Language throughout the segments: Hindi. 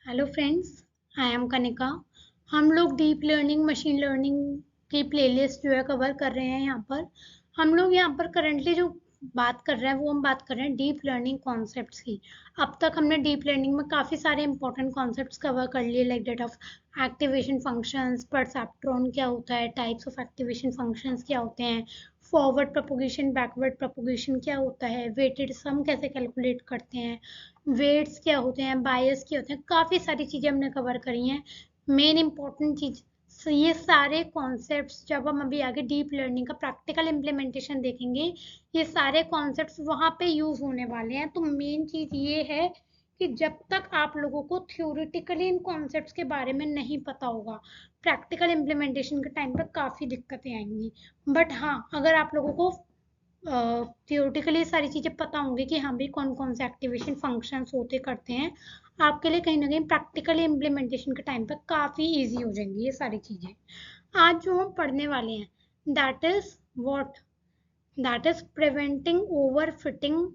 Hello friends, I am Kanika. हम लोग डीप लर्निंग मशीन लर्निंग की प्लेलिस्ट जो है कवर कर रहे हैं यहाँ पर। हम लोग यहाँ पर करंटली जो बात कर रहे हैं वो हम बात कर रहे हैं डीप लर्निंग कॉन्सेप्ट्स की। अब तक हमने डीप लर्निंग में काफ़ी सारे इंपॉर्टेंट कॉन्सेप्ट्स कवर कर लिए, like that of activation functions, perceptron क्या होता है, टाइप्स ऑफ एक्टिवेशन फंक्शंस क्या होते हैं, फॉरवर्ड प्रोपोगेशन बैकवर्ड प्रोपोगेशन क्या होता है, वेटेड सम कैसे कैलकुलेट करते हैं, वेट्स क्या होते हैं, बायस क्या होते हैं। काफ़ी सारी चीज़ें हमने कवर करी हैं। मेन इंपॉर्टेंट चीज़, ये सारे कॉन्सेप्ट्स जब हम अभी आगे डीप लर्निंग का प्रैक्टिकल इम्प्लीमेंटेशन देखेंगे, ये सारे कॉन्सेप्ट्स वहाँ पे यूज होने वाले हैं। तो मेन चीज़ ये है कि जब तक आप लोगों को थ्योरेटिकली इन कॉन्सेप्ट्स के बारे में नहीं पता होगा, प्रैक्टिकल इम्प्लीमेंटेशन के टाइम पर काफ़ी दिक्कतें आएंगी। बट हाँ, अगर आप लोगों को थियोरटिकली सारी चीज़ें पता होंगी कि हाँ भाई कौन कौन से एक्टिवेशन फंक्शंस होते करते हैं, आपके लिए कहीं ना कहीं प्रैक्टिकली इम्प्लीमेंटेशन के टाइम पे काफ़ी इजी हो जाएंगी ये सारी चीज़ें। आज जो हम पढ़ने वाले हैं, that is what, that is preventing over fitting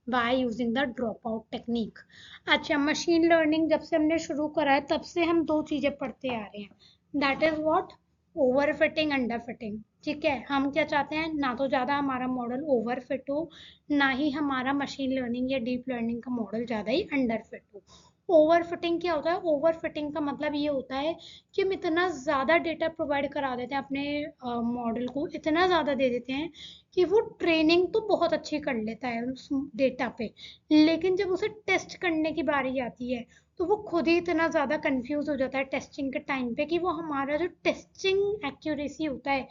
by using the drop out technique. अच्छा, मशीन लर्निंग जब से हमने शुरू करा है तब से हम दो चीज़ें पढ़ते आ रहे हैं, that is what, over fitting under fitting. ठीक है, हम क्या चाहते हैं, ना तो ज़्यादा हमारा मॉडल ओवर फिट हो, ना ही हमारा मशीन लर्निंग या डीप लर्निंग का मॉडल ज़्यादा ही अंडर फिट हो। ओवर फिटिंग क्या होता है? ओवर फिटिंग का मतलब ये होता है कि हम इतना ज़्यादा डेटा प्रोवाइड करा देते हैं अपने मॉडल को, इतना ज़्यादा दे देते हैं कि वो ट्रेनिंग तो बहुत अच्छी कर लेता है उस डेटा पे, लेकिन जब उसे टेस्ट करने की बारी आती है तो वो खुद ही इतना ज़्यादा कंफ्यूज हो जाता है टेस्टिंग के टाइम पे कि वो हमारा जो टेस्टिंग एक्यूरेसी होता है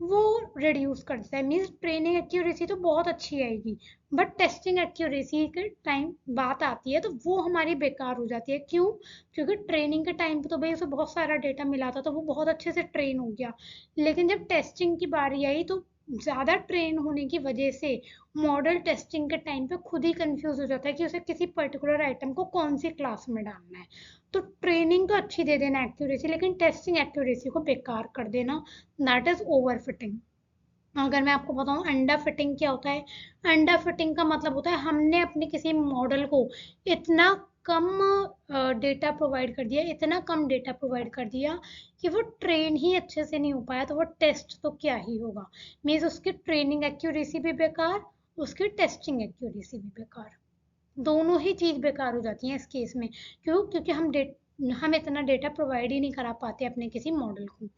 वो रिड्यूस कर देता है। मीन्स ट्रेनिंग एक्यूरेसी तो बहुत अच्छी आएगी, बट टेस्टिंग एक्यूरेसी के टाइम बात आती है तो वो हमारी बेकार हो जाती है। क्यों? क्योंकि ट्रेनिंग के टाइम पे तो भाई उसे बहुत सारा डेटा मिला था तो वो बहुत अच्छे से ट्रेन हो गया, लेकिन जब टेस्टिंग की बारी आई तो ज़्यादा ट्रेन होने की वजह से मॉडल टेस्टिंग के टाइम पे खुद ही कंफ्यूज हो जाता है कि उसे किसी पर्टिकुलर आइटम को कौन सी क्लास में डालना है। तो ट्रेनिंग तो अच्छी दे देना एक्यूरेसी, लेकिन टेस्टिंग एक्यूरेसी को बेकार कर देना, दैट इज ओवर फिटिंग। अगर मैं आपको बताऊं अंडर फिटिंग क्या होता है, अंडर फिटिंग का मतलब होता है हमने अपने किसी मॉडल को इतना कम डेटा प्रोवाइड कर दिया, इतना कम डेटा प्रोवाइड कर दिया कि वो ट्रेन ही अच्छे से नहीं हो पाया, तो वो टेस्ट तो क्या ही होगा। मीन्स उसकी ट्रेनिंग एक्यूरेसी भी बेकार, उसकी टेस्टिंग एक्यूरेसी भी बेकार, दोनों ही चीज़ बेकार हो जाती हैं इस केस में। क्यों? क्योंकि हम इतना डेटा प्रोवाइड ही नहीं करा पाते अपने किसी मॉडल को।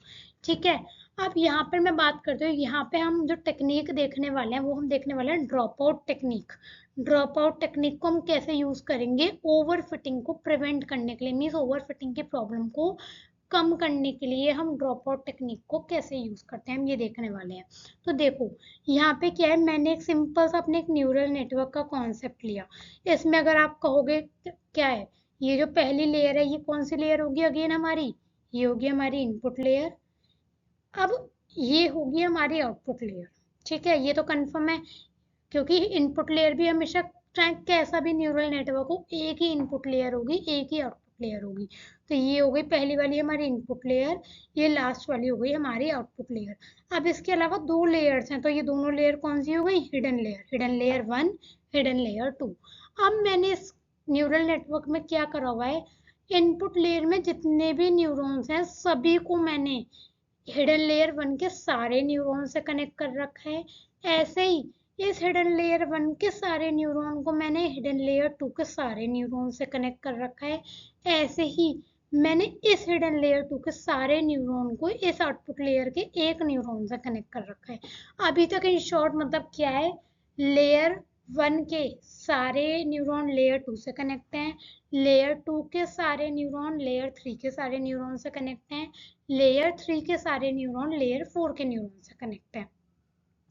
ठीक है, अब यहाँ पर मैं बात करती हूँ, यहाँ पे हम जो टेक्निक देखने वाले हैं वो हम देखने वाले हैं drop out technique. Drop out technique को हम कैसे यूज करेंगे ओवर फिटिंग को प्रिवेंट करने के लिए, मीन्स ओवर फिटिंग की प्रॉब्लम को कम करने के लिए हम ड्रॉप आउट टेक्निक को कैसे यूज करते हैं हम ये देखने वाले हैं। तो देखो, यहाँ पे क्या है, मैंने एक सिंपल सा अपने एक न्यूरल नेटवर्क का कॉन्सेप्ट लिया। इसमें अगर आप कहोगे क्या है, ये जो पहली लेयर है ये कौन सी लेयर होगी अगेन हमारी, ये होगी हमारी इनपुट लेयर। अब ये होगी हमारी आउटपुट लेयर। ठीक है, ये तो कंफर्म है, क्योंकि इनपुट लेयर भी हमेशा, चाहे कैसा भी न्यूरल नेटवर्क हो, एक ही इनपुट लेयर होगी, एक ही आउटपुट लेयर होगी। तो ये हो गई पहली वाली हमारी इनपुट लेयर, ये लास्ट वाली हो गई हमारी आउटपुट लेयर। अब इसके अलावा दो लेयर्स हैं, तो ये दोनों लेयर कौन सी हो गई, hidden layer, hidden layer one, hidden layer two. अब मैंने इस न्यूरल नेटवर्क में क्या करा हुआ है, इनपुट लेयर में जितने भी न्यूरॉन्स हैं सभी को मैंने हिडन लेयर वन के सारे न्यूरॉन से कनेक्ट कर रखा है। ऐसे ही इस हिडन लेयर वन के सारे न्यूरॉन को मैंने हिडन लेयर टू के सारे न्यूरॉन से कनेक्ट कर रखा है। ऐसे ही मैंने इस हिडन लेयर टू के सारे न्यूरॉन को इस आउटपुट लेयर के एक न्यूरॉन से कनेक्ट कर रखा है। अभी तक इन शॉर्ट मतलब क्या है, लेयर वन के सारे न्यूरॉन लेयर टू से कनेक्ट हैं, लेयर टू के सारे न्यूरॉन लेयर थ्री के सारे न्यूरॉन से कनेक्ट हैं, लेयर थ्री के सारे न्यूरॉन लेयर फोर के न्यूरॉन से कनेक्ट है।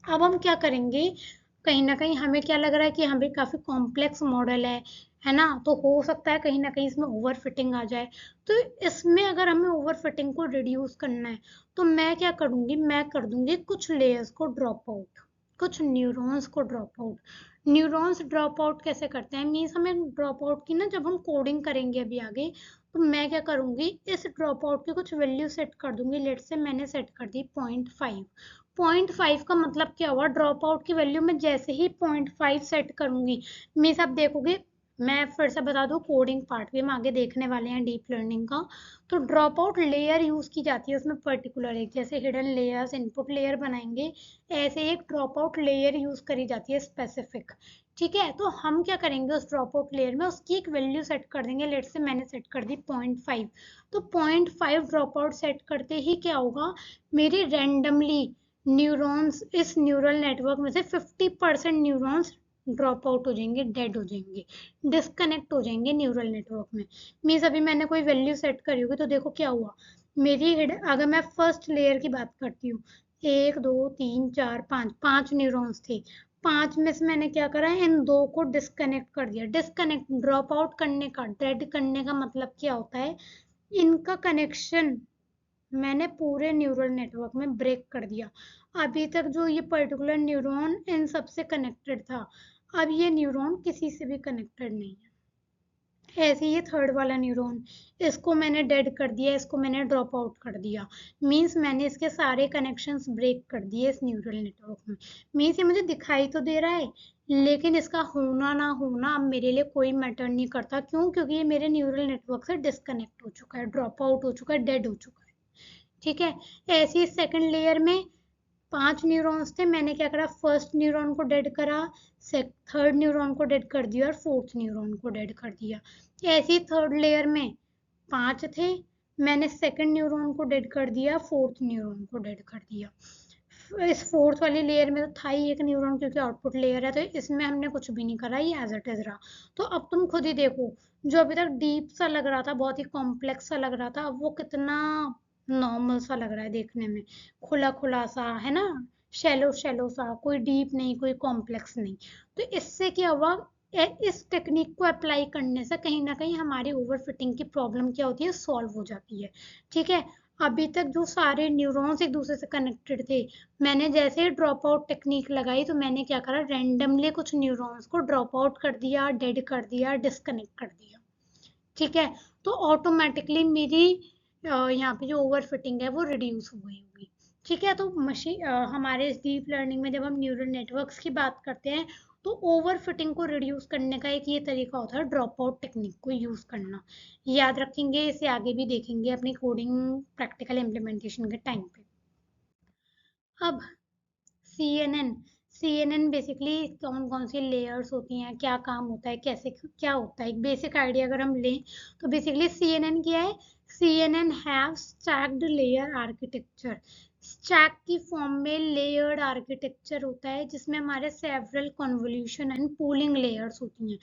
अब हम क्या करेंगे, कहीं ना कहीं हमें क्या लग रहा है कि हमें काफी कॉम्प्लेक्स मॉडल है ना, तो हो सकता है कहीं ना कहीं इसमें ओवर फिटिंग आ जाए। तो इसमें अगर हमें ओवर फिटिंग को रिड्यूस करना है तो मैं क्या करूंगी, मैं कर दूंगी कुछ लेयर्स को ड्रॉप आउट, कुछ न्यूरॉन्स को drop out. Neurons drop out कैसे करते हैं, मीन्स हमें ड्रॉप आउट की ना, जब हम कोडिंग करेंगे अभी आगे, तो मैं क्या करूंगी, इस ड्रॉप आउट की कुछ वैल्यू सेट कर दूंगी। लेट से मैंने सेट कर दी 0.5। 0.5 का मतलब क्या हुआ, ड्रॉप आउट की वैल्यू में जैसे ही 0.5 सेट करूंगी, मीन्स आप देखोगे मैं फिर से बता दूं, कोडिंग पार्ट भी हम आगे देखने वाले हैं डीप लर्निंग का। तो ड्रॉप आउट लेयर यूज की जाती है उसमें पर्टिकुलर, एक जैसे हिडन लेयर्स इनपुट लेयर बनाएंगे, ऐसे एक ड्रॉप आउट लेयर यूज करी जाती है स्पेसिफिक। ठीक है, तो हम क्या करेंगे उस ड्रॉप आउट लेयर में उसकी एक वैल्यू सेट कर देंगे। लेट से मैंने सेट कर दी 0.5। तो 0.5 ड्रॉप आउट सेट करते ही क्या होगा, मेरे रैंडमली न्यूरॉन्स, इस न्यूरल नेटवर्क में से 50% न्यूरॉन्स ड्रॉप आउट हो जाएंगे, डेड हो जाएंगे, डिस्कनेक्ट हो जाएंगे न्यूरल नेटवर्क में। मीन्स अभी मैंने कोई वैल्यू सेट करी होगी तो देखो क्या हुआ, मेरी अगर मैं फर्स्ट लेयर की बात करती हूँ, 1 2 3 4 5 5 न्यूरॉन्स थे। 5 में से मैंने क्या करा, इन 2 को डिस्कनेक्ट कर दिया। डिस्कनेक्ट, ड्रॉप आउट करने का, डेड करने का मतलब क्या होता है, इनका कनेक्शन मैंने पूरे न्यूरल नेटवर्क में ब्रेक कर दिया। अभी तक जो ये पर्टिकुलर न्यूरॉन इन सब से कनेक्टेड था, अब ये न्यूरॉन किसी से भी कनेक्टेड नहीं है। ऐसे ये थर्ड वाला न्यूरॉन, इसको मैंने डेड कर दिया, इसको मैंने ड्रॉप आउट कर दिया। मीन्स मैंने इसके सारे कनेक्शंस ब्रेक कर दिए इस न्यूरल नेटवर्क में। मीन्स ये मुझे दिखाई तो दे रहा है, लेकिन इसका होना ना होना अब मेरे लिए कोई मैटर नहीं करता। क्यों? क्योंकि ये मेरे न्यूरल नेटवर्क से डिस्कनेक्ट हो चुका है, ड्रॉप आउट हो चुका है, डेड हो चुका है। ठीक है, ऐसे ही सेकंड लेयर में 5 न्यूरॉन्स थे, मैंने क्या करा, फर्स्ट न्यूरॉन को डेड करा, थर्ड न्यूरॉन को डेड कर दिया और फोर्थ न्यूरॉन को डेड कर दिया। ऐसे ही थर्ड लेयर में 5 थे, मैंने सेकंड न्यूरॉन को डेड कर दिया, फोर्थ न्यूरॉन को डेड कर दिया। इस फोर्थ वाली लेयर में तो था ही एक न्यूरॉन, क्योंकि आउटपुट लेयर है, तो इसमें हमने कुछ भी नहीं करा, ये एज इट इज रहा। तो अब तुम खुद ही देखो, जो अभी तक डीप सा लग रहा था, बहुत ही कॉम्प्लेक्स सा लग रहा था, अब वो कितना नॉर्मल सा लग रहा है देखने में, खुला खुला सा है ना, शैलो शैलो सा, कोई डीप नहीं, कोई कॉम्प्लेक्स नहीं। तो इससे क्या हुआ, इस टेक्निक को अप्लाई करने से कहीं ना कहीं हमारी ओवरफिटिंग की प्रॉब्लम क्या होती है, सॉल्व हो जाती है। ठीक है, अभी तक जो सारे न्यूरॉन्स एक दूसरे से कनेक्टेड थे, मैंने जैसे ही ड्रॉप आउट टेक्निक लगाई तो मैंने क्या करा, रैंडमली कुछ न्यूरॉन्स को ड्रॉप आउट कर दिया, डेड कर दिया, डिस्कनेक्ट कर दिया। ठीक है, तो ऑटोमेटिकली मेरी यहाँ पे जो ओवर फिटिंग है वो रिड्यूस हो गई होगी। ठीक है, तो मशीन हमारे इस डीप लर्निंग में जब हम न्यूरल नेटवर्क्स की बात करते हैं, तो ओवर फिटिंग को रिड्यूस करने का एक ये तरीका होता है ड्रॉप आउट टेक्निक को यूज करना। याद रखेंगे, इसे आगे भी देखेंगे अपनी कोडिंग प्रैक्टिकल इम्प्लीमेंटेशन के टाइम पे। अब CNN, CNN बेसिकली कौन कौन सी लेयर्स होती हैं, क्या काम होता है, कैसे क्या होता है, एक बेसिक आइडिया अगर हम लें तो बेसिकली CNN क्या है, CNN have stacked layer architecture. Stack की फॉर्म में लेयर्ड आर्किटेक्चर होता है, जिसमें हमारे several convolution and pooling layers होती हैं।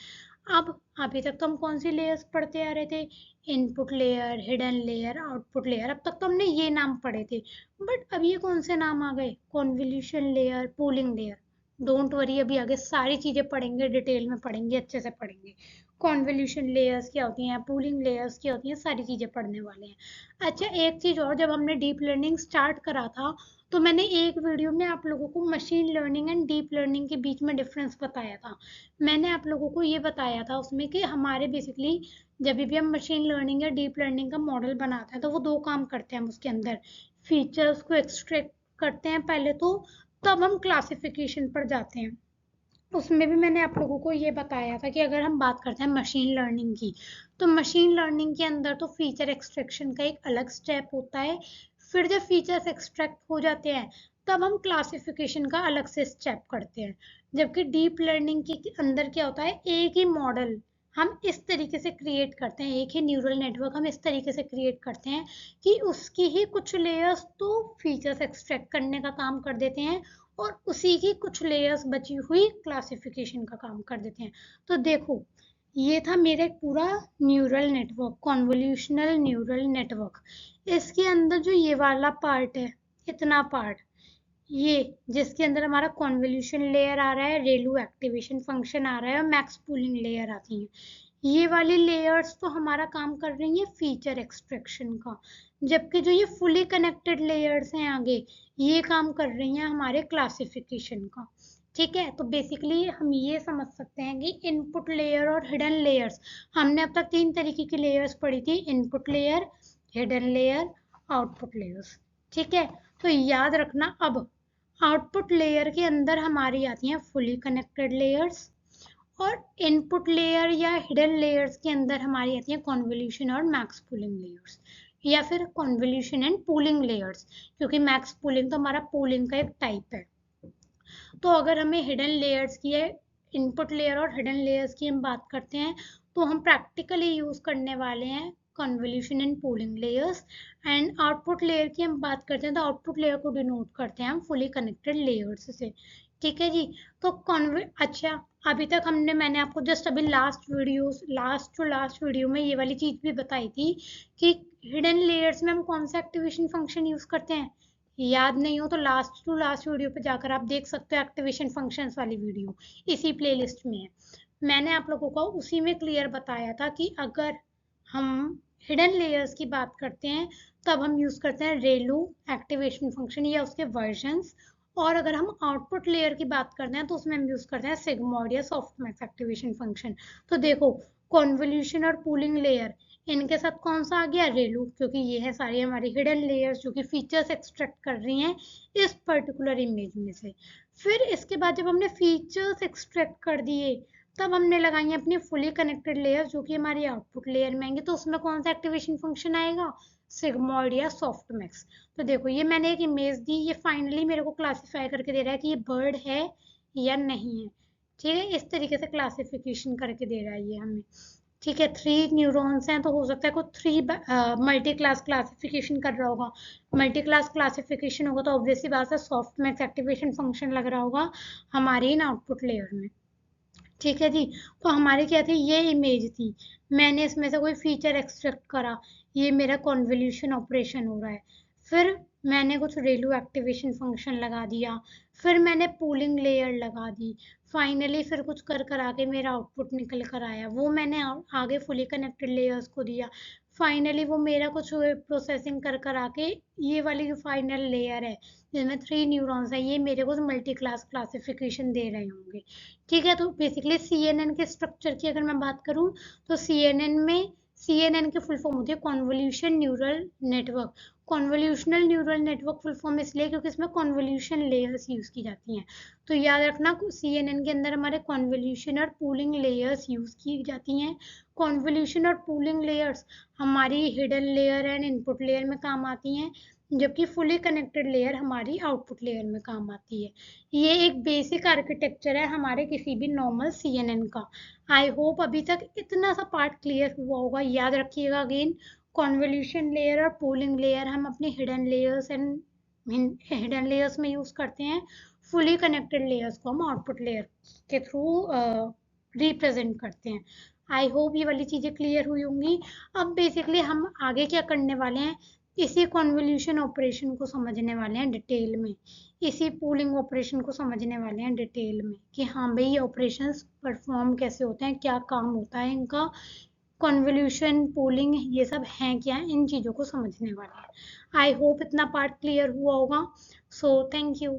अब अभी तक तो हम कौन सी लेयर्स पढ़ते आ रहे थे, input layer, hidden layer, output layer, अब तक तो हमने ये नाम पढ़े थे। बट अब ये कौन से नाम आ गए, convolution layer, pooling layer. Don't worry, अभी आगे सारी चीजें पढ़ेंगे, डिटेल में पढ़ेंगे, अच्छे से पढ़ेंगे। कॉन्वोल्यूशन लेयर्स क्या होती हैं, पूलिंग लेयर्स क्या होती हैं, सारी चीजें पढ़ने वाले हैं। अच्छा, एक चीज और, जब हमने डीप लर्निंग स्टार्ट करा था तो मैंने एक वीडियो में आप लोगों को machine learning and deep learning के बीच में डिफरेंस बताया था। मैंने आप लोगों को ये बताया था उसमें कि हमारे बेसिकली जब भी हम मशीन लर्निंग या डीप लर्निंग का मॉडल बनाते हैं तो वो दो काम करते हैं हम उसके अंदर, फीचर्स को एक्सट्रैक्ट करते हैं पहले तो, तब हम क्लासिफिकेशन पर जाते हैं। उसमें भी मैंने आप लोगों को ये बताया था कि अगर हम बात करते हैं मशीन लर्निंग की, तो मशीन लर्निंग के अंदर तो फीचर एक्सट्रैक्शन का एक अलग स्टेप होता है। फिर जब फीचर्स एक्सट्रैक्ट हो जाते हैं तब हम क्लासिफिकेशन का अलग से स्टेप करते हैं। जबकि डीप लर्निंग के अंदर क्या होता है, एक ही मॉडल हम इस तरीके से क्रिएट करते हैं, एक ही न्यूरल नेटवर्क हम इस तरीके से क्रिएट करते हैं कि उसकी ही कुछ लेयर्स तो फीचर्स एक्सट्रैक्ट करने का काम कर देते हैं और उसी की कुछ लेयर्स बची हुई क्लासिफिकेशन का काम कर देते हैं। तो देखो, ये था मेरा एक पूरा neural network, convolutional neural network. इसके अंदर जो ये वाला पार्ट है, इतना पार्ट, ये जिसके अंदर हमारा कॉन्वोल्यूशन लेयर आ रहा है, रेलू एक्टिवेशन फंक्शन आ रहा है और मैक्स पूलिंग लेयर आती है, ये वाली लेयर्स तो हमारा काम कर रही है फीचर एक्सट्रैक्शन का। जबकि जो ये फुली कनेक्टेड लेयर्स हैं आगे, ये काम कर रही हैं हमारे क्लासिफिकेशन का। ठीक है, तो बेसिकली हम ये समझ सकते हैं कि इनपुट लेयर और हिडन लेयर्स, हमने अब तक 3 तरीके की लेयर्स पढ़ी थी, input layer, hidden layer, output layers. ठीक है, तो याद रखना, अब आउटपुट लेयर के अंदर हमारी आती हैं फुली कनेक्टेड लेयर्स और इनपुट लेयर या हिडन लेयर्स के अंदर हमारी आती है कॉन्वोल्यूशन और मैक्स पूलिंग लेयर्स, या फिर कॉन्वोल्यूशन एंड पूलिंग लेयर्स, क्योंकि मैक्स पूलिंग तो हमारा पूलिंग का एक टाइप है। तो अगर हमें हिडन लेयर्स की है, इनपुट लेयर और हिडन लेयर्स की हम बात करते हैं, तो हम प्रैक्टिकली यूज करने वाले हैं convolution and pooling layers. And output layer की हम बात करते हैं तो आउटपुट लेयर को डिनोट करते हैं हम फुली कनेक्टेड लेयर्स से। ठीक है जी। तो अच्छा, अभी तक मैंने आपको जस्ट अभी लास्ट वीडियो में ये वाली चीज भी बताई थी कि हिडन लेयर्स में हम कौन सा एक्टिवेशन फंक्शन यूज करते हैं। याद नहीं हो तो लास्ट वीडियो पे जाकर आप देख सकते हो, एक्टिवेशन फंक्शंस वाली वीडियो इसी प्लेलिस्ट में है। मैंने आप लोगों को उसी में क्लियर बताया था कि अगर हम हिडन लेयर्स की बात करते हैं तब हम यूज करते हैं रेलू एक्टिवेशन फंक्शन या उसके वर्जन्स, और अगर हम आउटपुट लेयर की बात करते हैं तो उसमें हम यूज करते हैं सिग्मॉइड या सॉफ्टमैक्स एक्टिवेशन फंक्शन। तो देखो, कॉन्वोल्यूशन और पूलिंग लेयर, इनके साथ कौन सा आ गया, रेलू, क्योंकि ये है सारी हमारी हिडन लेयर्स जो कि फीचर्स एक्सट्रैक्ट कर रही हैं इस पर्टिकुलर इमेज में से। फिर इसके बाद जब हमने फीचर्स एक्सट्रैक्ट कर दिए तब हमने लगाई है अपनी फुली कनेक्टेड लेयर जो कि हमारी आउटपुट लेयर में आएंगे, तो उसमें कौन सा एक्टिवेशन फंक्शन आएगा, सिग्मॉइड या सॉफ्टमैक्स। तो देखो, ये मैंने एक इमेज दी, ये फाइनली मेरे को क्लासिफाई करके दे रहा है कि ये बर्ड है या नहीं है। ठीक है, इस तरीके से क्लासिफिकेशन करके दे रहा है ये हमें। ठीक है, 3 न्यूरॉन्स हैं तो हो सकता है कुछ 3 मल्टी क्लास क्लासिफिकेशन कर रहा होगा। मल्टी क्लास क्लासिफिकेशन होगा तो ऑब्वियसली बात है सॉफ्टमैक्स एक्टिवेशन फंक्शन लग रहा होगा हमारी इन आउटपुट लेयर में। ठीक है जी। तो हमारी क्या थी, ये इमेज थी, मैंने इसमें से कोई फीचर एक्सट्रैक्ट करा, ये मेरा कॉन्वोल्यूशन ऑपरेशन हो रहा है। फिर मैंने कुछ रेलू एक्टिवेशन फंक्शन लगा दिया, फिर मैंने पूलिंग लेयर लगा दी, फाइनली फिर कुछ कर करा के मेरा आउटपुट निकल कर आया, वो मैंने आगे फुली कनेक्टेड लेयर्स को दिया, फाइनली वो मेरा कुछ प्रोसेसिंग कर कर आके ये वाली जो फाइनल लेयर है जिसमें 3 न्यूरॉन्स है, ये मेरे को मल्टी क्लास क्लासिफिकेशन दे रहे होंगे। ठीक है, तो बेसिकली CNN के स्ट्रक्चर की अगर मैं बात करूं तो CNN की फुल फॉर्म होती है convolution neural network. Convolutional neural network full form इसलिए क्योंकि इसमें कॉन्वोल्यूशन लेयर्स यूज की जाती हैं। तो याद रखना, CNN के अंदर हमारे कॉन्वोल्यूशन और पूलिंग लेयर्स यूज की जाती हैं। कॉन्वोल्यूशन और पूलिंग लेयर्स हमारी hidden layer and input layer में काम आती हैं, जबकि फुली कनेक्टेड लेयर हमारी आउटपुट लेयर में काम आती है। ये एक बेसिक आर्किटेक्चर है हमारे किसी भी नॉर्मल CNN का। आई होप अभी तक इतना सा पार्ट क्लियर हुआ होगा। याद रखिएगा, अगेन कॉन्वोल्यूशन लेयर और पूलिंग लेयर हम अपने हिडन लेयर्स में यूज करते हैं, फुली कनेक्टेड लेयर्स को हम आउटपुट लेयर के थ्रू रिप्रेजेंट करते हैं। आई होप ये वाली चीजें क्लियर हुई होंगी। अब बेसिकली हम आगे क्या करने वाले हैं, इसी कॉन्वोल्यूशन ऑपरेशन को समझने वाले हैं डिटेल में, इसी पूलिंग ऑपरेशन को समझने वाले हैं डिटेल में कि हाँ भाई ये ऑपरेशंस परफॉर्म कैसे होते हैं, क्या काम होता है इनका, कॉन्वोल्यूशन पूलिंग ये सब हैं क्या, इन चीज़ों को समझने वाले हैं। आई होप इतना पार्ट क्लियर हुआ होगा। So thank you.